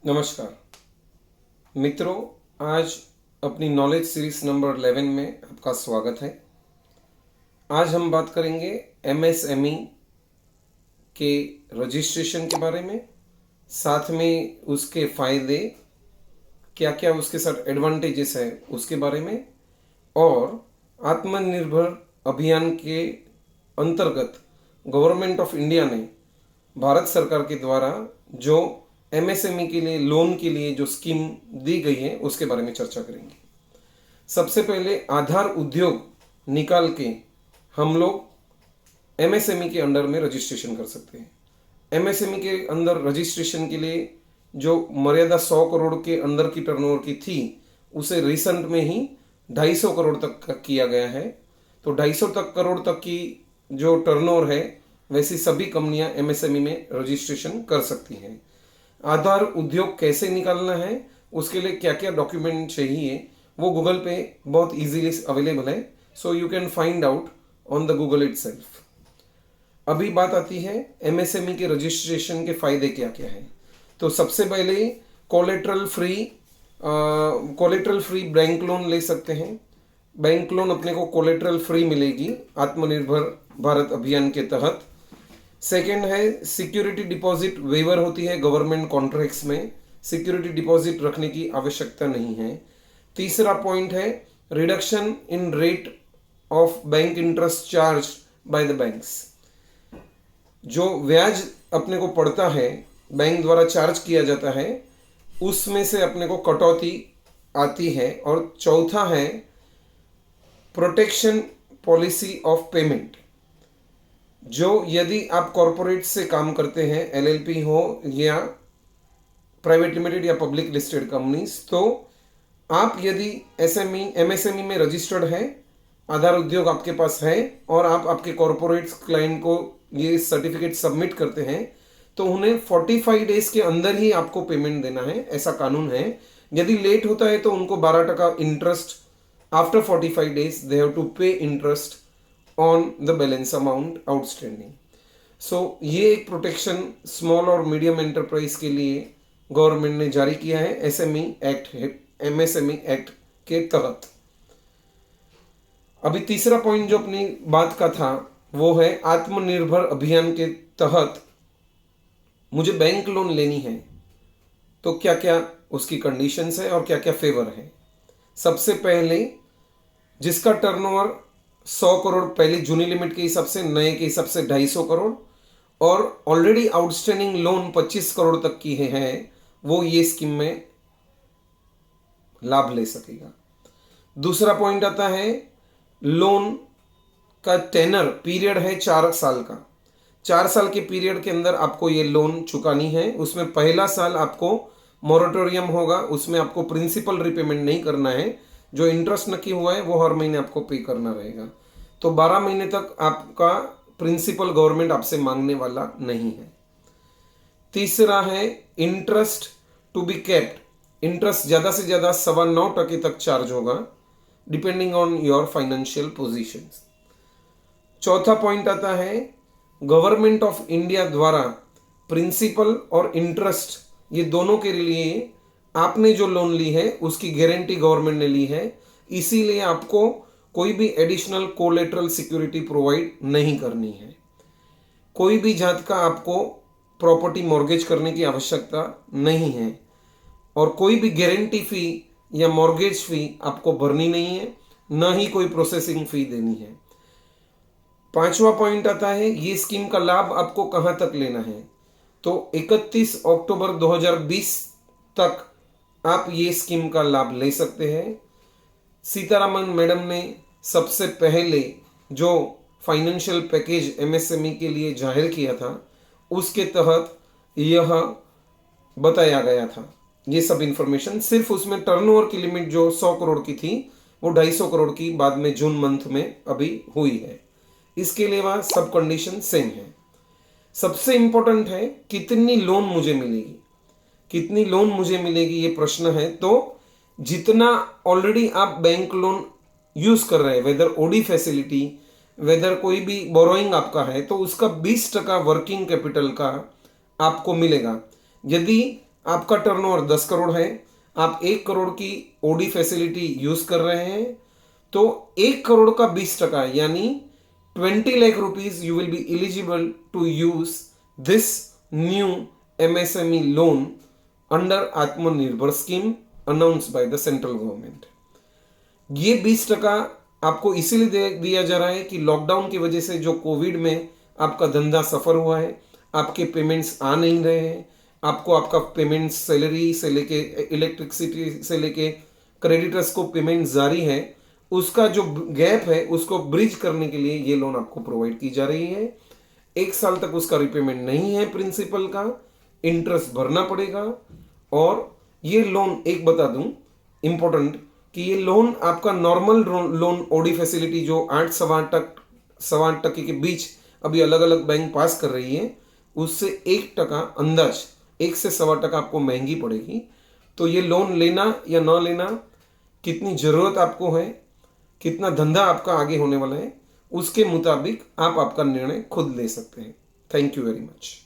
नमस्कार मित्रों, आज अपनी नॉलेज सीरीज नंबर 11 में आपका स्वागत है। आज हम बात करेंगे एमएसएमई के रजिस्ट्रेशन के बारे में, साथ में उसके फ़ायदे क्या क्या, उसके साथ एडवांटेजेस है उसके बारे में, और आत्मनिर्भर अभियान के अंतर्गत गवर्नमेंट ऑफ इंडिया ने भारत सरकार के द्वारा जो एमएसएमई के लिए लोन के लिए जो स्कीम दी गई है उसके बारे में चर्चा करेंगे। सबसे पहले आधार उद्योग निकाल के हम लोग एमएसएमई के अंडर में रजिस्ट्रेशन कर सकते हैं। एमएसएमई के अंदर रजिस्ट्रेशन के लिए जो मर्यादा 100 करोड़ के अंदर की टर्नओवर की थी, उसे रिसेंट में ही 250 करोड़ तक का किया गया है। तो 250 करोड़ तक की जो टर्नओवर है, वैसी सभी कंपनियां एमएसएमई में रजिस्ट्रेशन कर सकती हैं। आधार उद्योग कैसे निकालना है, उसके लिए क्या क्या डॉक्यूमेंट चाहिए, वो गूगल पे बहुत इजीली अवेलेबल है। So you can find out on the Google itself. अभी बात आती है एमएसएमई के रजिस्ट्रेशन के फायदे क्या क्या हैं। तो सबसे पहले कोलेट्रल फ्री बैंक लोन ले सकते हैं। बैंक लोन अपने को कोलेट्रल फ्री मिलेगी आत्मनिर्भर भारत अभियान के तहत। सेकेंड है सिक्योरिटी डिपॉजिट वेवर होती है गवर्नमेंट कॉन्ट्रैक्ट्स में, सिक्योरिटी डिपॉजिट रखने की आवश्यकता नहीं है। तीसरा पॉइंट है reduction in rate of bank interest charge by the banks. जो ब्याज अपने को पड़ता है, बैंक द्वारा चार्ज किया जाता है, उसमें से अपने को कटौती आती है। और चौथा है प्रोटेक्शन पॉलिसी ऑफ पेमेंट। जो यदि आप कॉरपोरेट से काम करते हैं, एलएलपी हो या प्राइवेट लिमिटेड या पब्लिक लिस्टेड कंपनीज, तो आप यदि एमएसएमई में रजिस्टर्ड है, आधार उद्योग आपके पास है और आप आपके कॉरपोरेट क्लाइंट को ये सर्टिफिकेट सबमिट करते हैं, तो उन्हें 45 डेज के अंदर ही आपको पेमेंट देना है, ऐसा कानून है। यदि लेट होता है तो उनको 12% interest after 45 days they have to pay interest on the balance amount outstanding. So ये एक प्रोटेक्शन स्मॉल और मीडियम एंटरप्राइज के लिए गवर्नमेंट ने जारी किया है एमएसएमई एक्ट के तहत। अभी तीसरा पॉइंट जो अपनी बात का था वो है आत्मनिर्भर अभियान के तहत मुझे बैंक लोन लेनी है तो क्या क्या उसकी कंडीशंस है और क्या क्या फेवर है। सबसे पहले जिसका टर्नओवर 100 करोड़ पहले जूनी लिमिट के हिसाब से, नए के हिसाब से 250 करोड़ और ऑलरेडी आउटस्टैंडिंग लोन 25 करोड़ तक की है, वो ये स्कीम में लाभ ले सकेगा। दूसरा पॉइंट आता है लोन का टेनर पीरियड है 4 साल का। 4 साल के पीरियड के अंदर आपको ये लोन चुकानी है। उसमें पहला साल आपको मोरेटोरियम होगा, उसमें आपको प्रिंसिपल रिपेमेंट नहीं करना है। जो इंटरेस्ट नक्की हुआ है वो हर महीने आपको पे करना रहेगा। तो 12 महीने तक आपका प्रिंसिपल गवर्नमेंट आपसे मांगने वाला नहीं है। तीसरा है interest to be kept. Interest ज़्यादा से ज़्यादा 9.25% तक चार्ज होगा depending on your financial position. चौथा पॉइंट आता है गवर्नमेंट ऑफ इंडिया द्वारा प्रिंसिपल और इंटरेस्ट ये दोनों के लिए आपने जो लोन ली है उसकी गारंटी गवर्नमेंट ने ली है, इसीलिए आपको कोई भी एडिशनल कोलेटरल सिक्योरिटी प्रोवाइड नहीं करनी है। कोई भी जात का आपको प्रॉपर्टी मॉर्गेज करने की आवश्यकता नहीं है और कोई भी गारंटी फी या मॉर्गेज फी आपको भरनी नहीं है, ना ही कोई प्रोसेसिंग फी देनी है। पांचवा पॉइंट आता है ये स्कीम का लाभ आपको कहां तक लेना है। तो 31 अक्टूबर 2020 तक आप ये स्कीम का लाभ ले सकते हैं। सीतारामन मैडम ने सबसे पहले जो फाइनेंशियल पैकेज एमएसएमई के लिए जाहिर किया था, उसके तहत यह बताया गया था। ये सब इंफॉर्मेशन सिर्फ उसमें टर्नओवर की लिमिट जो 100 करोड़ की थी वो 250 करोड़ की बाद में जून मंथ में अभी हुई है। इसके अलावा सब कंडीशन सेम है। सबसे इंपॉर्टेंट है कितनी लोन मुझे मिलेगी। कितनी लोन मुझे मिलेगी ये प्रश्न है। तो जितना ऑलरेडी आप बैंक लोन यूज कर रहे हैं, वेदर ओडी फैसिलिटी, वेदर कोई भी बोरोइंग आपका है, तो उसका 20% वर्किंग कैपिटल का आपको मिलेगा। यदि आपका टर्नओवर 10 करोड़ है, आप 1 करोड़ की ओडी फैसिलिटी यूज कर रहे हैं, तो 1 करोड़ का 20% यानी 20 lakh rupees you will be eligible to use this new MSME loan under Atmanirbhar scheme announce by the central government. ये 20% आपको इसीलिए दिया जा रहा है कि लॉकडाउन की वजह से जो कोविड में आपका धंधा सफर हुआ है, आपके पेमेंट्स आ नहीं रहे हैं, आपको आपका पेमेंट सैलरी से लेके इलेक्ट्रिसिटी से लेके क्रेडिटर्स को पेमेंट जारी है, उसका जो गैप है उसको ब्रिज करने के लिए ये लोन आपको प्रोवाइड की जा रही है। 1 साल तक उसका रिपेमेंट नहीं है, प्रिंसिपल का इंटरेस्ट भरना पड़ेगा। और ये लोन एक बता दूं इंपॉर्टेंट कि ये लोन आपका नॉर्मल लोन ओडी फैसिलिटी जो 8 सवा 8% के बीच अभी अलग अलग बैंक पास कर रही है, उससे 1% अंदाज 1 से 1.25% आपको महंगी पड़ेगी। तो ये लोन लेना या ना लेना, कितनी ज़रूरत आपको है, कितना धंधा आपका आगे होने वाला है, उसके मुताबिक आप आपका निर्णय खुद ले सकते हैं। Thank you very much.